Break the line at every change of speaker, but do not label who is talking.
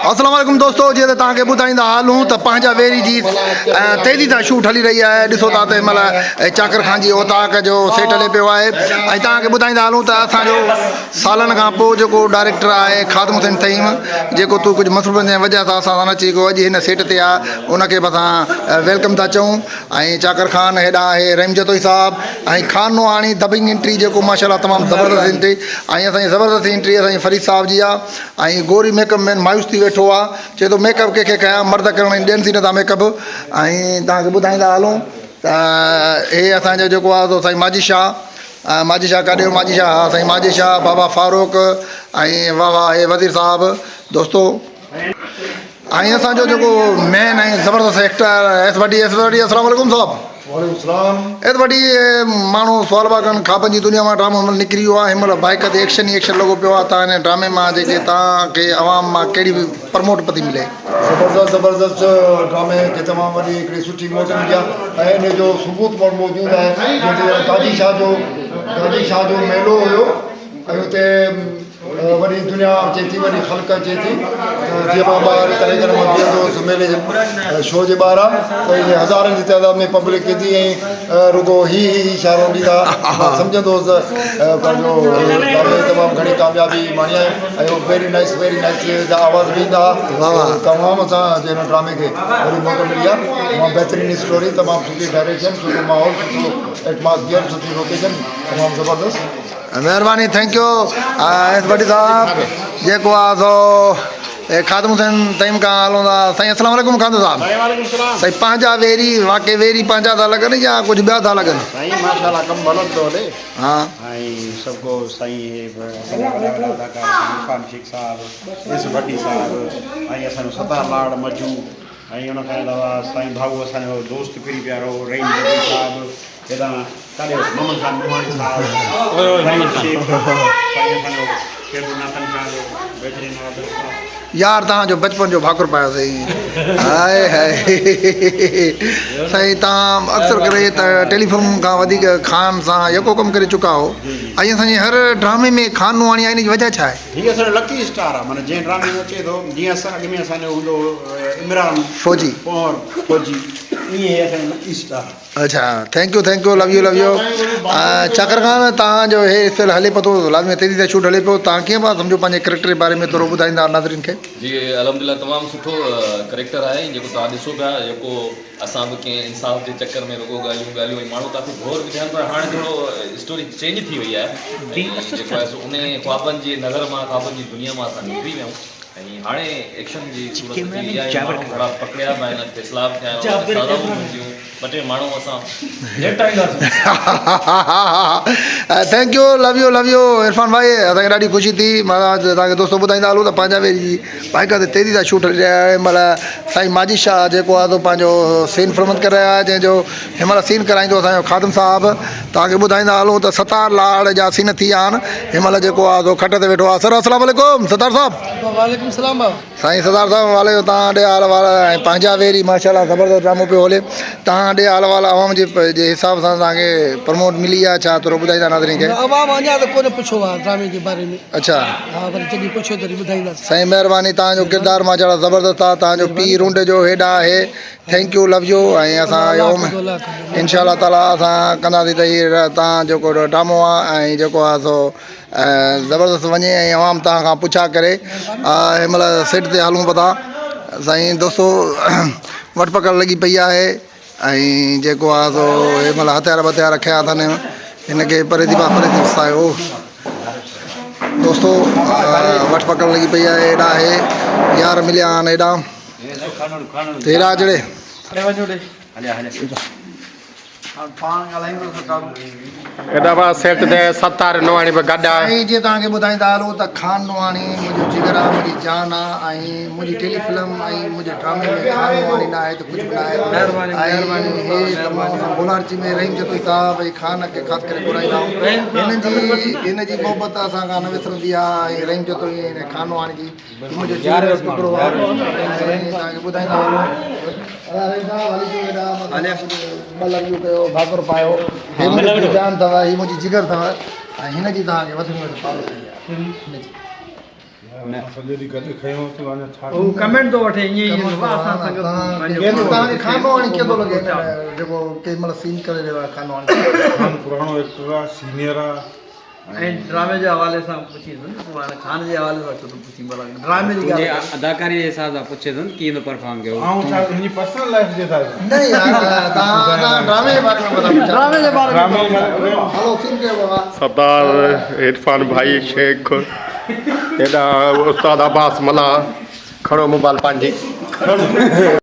अस्सलाम वालेकुम दोस्तों, जी तव्हांखे ॿुधाईंदा हलूं त पंहिंजा वेरी जी तेज़ी सां शूट हली रही आहे। ॾिसो था त महिल चाकर खान जी ओताक जो सेट हले पियो आहे। ऐं तव्हांखे ॿुधाईंदा हलूं त असांजो सालनि खां पोइ जेको डायरेक्टर आहे ख़ादम हुसैन तईम, जेको तूं कुझु मसरूफ़नि जे वजह सां असां सां न अची सघो, अॼु हिन सेट ते आहे, उनखे बि असां वेलकम था चऊं। ऐं चाकर खान हेॾा आहे रहीम जतोई साहब ऐं खान नोहाणी दबिंग एंट्री जेको माशाल्लाह तमामु ज़बरदस्त एंट्री। ऐं असांजी ज़बरदस्त एंट्री असांजी फरीद साहब जी आहे। ऐं गोरी मेकअप मैन मायूस थी वेठो आहे, चए थो मेकअप कंहिंखे कयां, मर्द करण ॾियनि थी नथा मेकअप। ऐं तव्हांखे ॿुधाईंदा हलूं त हे असांजो जेको आहे साईं माजी शाह, माजी शाह काॾे हो माजी शाह, हा साईं माजी शाह, बाबा फारूक ऐं वाह वाह हे वज़ीर साहब दोस्तो। ऐं असांजो जेको मेन ऐं ज़बरदस्त एक्टर एस वडी अस्सलाम वालेकुम साहब। एत वॾी माण्हू सवाल पिया कनि ख़्वाबनि जी दुनिया मां ड्रामो निकिरी वियो आहे। हिन महिल बाइक ते एक्शन ई एक्शन लॻो पियो आहे। तव्हां हिन ड्रामे मां जेके तव्हांखे आवाम मां कहिड़ी बि प्रमोट पती मिले?
ज़बरदस्त ड्रामे खे तमामु वॾी हिकिड़ी सुठी मौज मिली आहे ऐं इन जो सबूत मौजूदु आहे। गाजी शाह जो मेलो हुयो ऐं हुते वॾी दुनिया अचे थी, वॾी ख़ल्क अचे थी। जीअं मां ॿाहिरि करे करे मां बीहंदो मेले जे शो जे ॿाहिरां, त इहे हज़ारनि जी तइदाद में पब्लिक ईंदी ऐं रुगो ही इशारो ॾींदा। मां सम्झंदो हुउसि पंहिंजो तमामु घणी कामयाबी माणी आहे ऐं वेरी नाइस जा आवाज़ बि ईंदा। तमामु असां हिन ड्रामे खे वॾी मौक़ो मिली आहे। तमामु बहितरीनु स्टोरी, तमामु सुठी डायरेक्शन, सुठो माहौल, सुठो एटमॉस्फियर, सुठी लोकेशन, तमामु ज़बरदस्त।
महिरबानी, थैंक यू एस भट्टी साहब। जेको आहे सो ख़ादम हुसैन तईम खां हलूं था। साईं अस्सलाम वालेकुम ख़ादम साहब। साईं पंहिंजा वेरी वाक़ई वेरी पंहिंजा था लॻनि या कुझु ॿिया था लॻनि?
साईं माशाल्लाह कमु भलो थो हले।
हा
ऐं सभु साईं इरफान शेख साहब, एस भट्टी साहब ऐं असांजो सतार लाड़ मजू ऐं उनखां अलावा साईं भाऊ असांजो दोस्त पिरी प्यारो रहीम जतोई साहब, हेॾां काॾे मोहम्मद खान नोहाणी साहब, साईं असांजो नाथन खान बहितरीन
यार तव्हांजो बचपन जो भाकुर पायो साईं। हाय हाय साईं, तव्हां अक्सर करे त टेलीफिल्म खां वधीक खान सां यको कमु करे चुका हो। ऐं असांजे हर ड्रामे में खान नोहाणी आहे, इन जी वजह छा आहे?
हीअ असांजो लकी स्टार आहे। माना जंहिं ड्रामे में अचे थो, जीअं असां अॻ में असांजो हूंदो इमरान
फौजी
ईअं असांजो लकी स्टार।
अच्छा, थैंक यू लव यू चाकर खान, तव्हांजो हे स्पेल हले पियो थो, लाज़मी तेज़ी सां शूट हले पियो। तव्हां कीअं पिया सम्झो पंहिंजे करेक्टर जे बारे में थोरो ॿुधाईंदा नाज़रीन खे?
जी अलहमदिल्ला तमामु सुठो करेक्टर आहे जेको तव्हां ॾिसो पिया। जेको असां बि कंहिं इंसाफ़ जे चकर में रुगो ॻाल्हियूं ऐं माण्हू काफ़ी गौर बि थियनि, पर हाणे थोरो स्टोरी चेंज थी वई आहे। जेको आहे उन ख्वाबनि जी नज़र मां, ख्वाबनि जी दुनिया मां असां निकिरी विया आहियूं। ऐं हाणे एक्शन जी सूरत थी वई आहे। माण्हू थोरा पकड़िया पिया आहिनि, फ़ैसिला बि थिया आहिनि, ॿ टे माण्हू असां
thank U love U Irfan भाई, असांखे ॾाढी ख़ुशी थी। मां तव्हांखे दोस्तो ॿुधाईंदा हलूं त पंहिंजा वेरी जी बाइक ते तेज़ी सां शूट हली रहिया आहे। हिन महिल साईं माजी शाह जेको आहे पंहिंजो सीन फिल्म करे रहिया आहे, जंहिंजो हिन महिल सीन कराईंदो असांजो ख़ादम साहब। तव्हांखे ॿुधाईंदा हलूं त सतार लाड़ जा सीन थी विया आहिनि। हिन महिल जेको आहे खट ते वेठो आहे। सर अस्सलाम वालेकुम सतार साहब।
वालेकुम सलाम भाउ।
साईं सतार साहब वाले तव्हां ॾे हाल वाल ऐं पंहिंजा वेरी माशाल्लाह ज़बरदस्त ड्रामो पियो हले। तव्हां ॾे हाल वाल आवाम जे हिसाब सां तव्हांखे प्रमोट मिली आहे छा? थोरो ॿुधाईंदा नाज़रीन खे।
आवाम अञा त कोन पुछो आहे ड्रामे जे बारे में।
अच्छा,
हा पर जॾहिं पुछो तॾहिं ॿुधाईंदासीं।
साईं महिरबानी, तव्हांजो किरदारु माशाल्लाह ज़बरदस्त आहे। तव्हांजो पीउ रुंड जो हेॾा आहे। Thank U love U. ऐं असां इंशाअल्लाह ताला असां कंदासीं त हीअ तव्हां जेको ड्रामो आहे ऐं जेको आहे सो ज़बरदस्त वञे ऐं आवाम तव्हां खां पुछा करे। हिन महिल सेट ते हलूं पिया था साईं दोस्तो, वट पकड़ लॻी पई आहे। ऐं जेको आहे सो हिन महिल हथियार वथियार रखिया अथनि, हिनखे परे थी वसायो दोस्तो। वट पकड़ लॻी पई आहे, हेॾा आहे यार मिलिया आहिनि, हेॾा जड़े
एॾा पाण सेट ते सतार नोहाणी बि गॾु आहे।
ऐं जीअं तव्हांखे ॿुधाईंदा हलूं त खान नोहाणी मुंहिंजो जिगर आहे, मुंहिंजी जान आहे। ऐं मुंहिंजी टेलीफिल्म ऐं मुंहिंजे ड्रामे में खान नोहाणी न आहे त कुझु बि न आहे। बुलारची में रहीम जतोई साहब ऐं खान खे ख़ासि करे घुराईंदा आहियूं। हिन जी मोहबत असां खां न विसरंदी आहे। ऐं रहीम जतोई ऐं खान नोहाणी जी मुंहिंजो जिगर जो टुकड़ो आहे। तव्हांखे ॿुधाईंदा हलूं कयो भाकुर पायो। हे मुंहिंजी जान अथव, हीअ मुंहिंजी जिगर अथव। ऐं हिन जी तव्हांखे वधि में वधि पालो कई आहे।
कमेंट थो वठे ईअं ई असां संग
तव्हांखे खानो हाणे कीअं थो लॻे जेको केॾी महिल सीन करे रहियो आहे खानो हाणे
पुराणो एक्टर आहे सीनियर आहे
ऐं ड्रामे जे हवाले सां पुछी पोइ हाणे खान जे हवाले सां छो थो पुछी भला ड्रामे जी ॻाल्हि
अदाकारी जे हिसाब सां पुछे थो कीअं थो परफॉर्म कयो
ऐं छा हिनजी पर्सनल लाइफ जे हिसाब
न यार तव्हां ड्रामे जे बारे में ॿुधायो
ड्रामे जे बारे में
हलो सीन कयो बाबा
सरदार इरफान भाई शेख हेॾा उस्ताद अब्बास मल्हा खणो मोबाइल पंहिंजी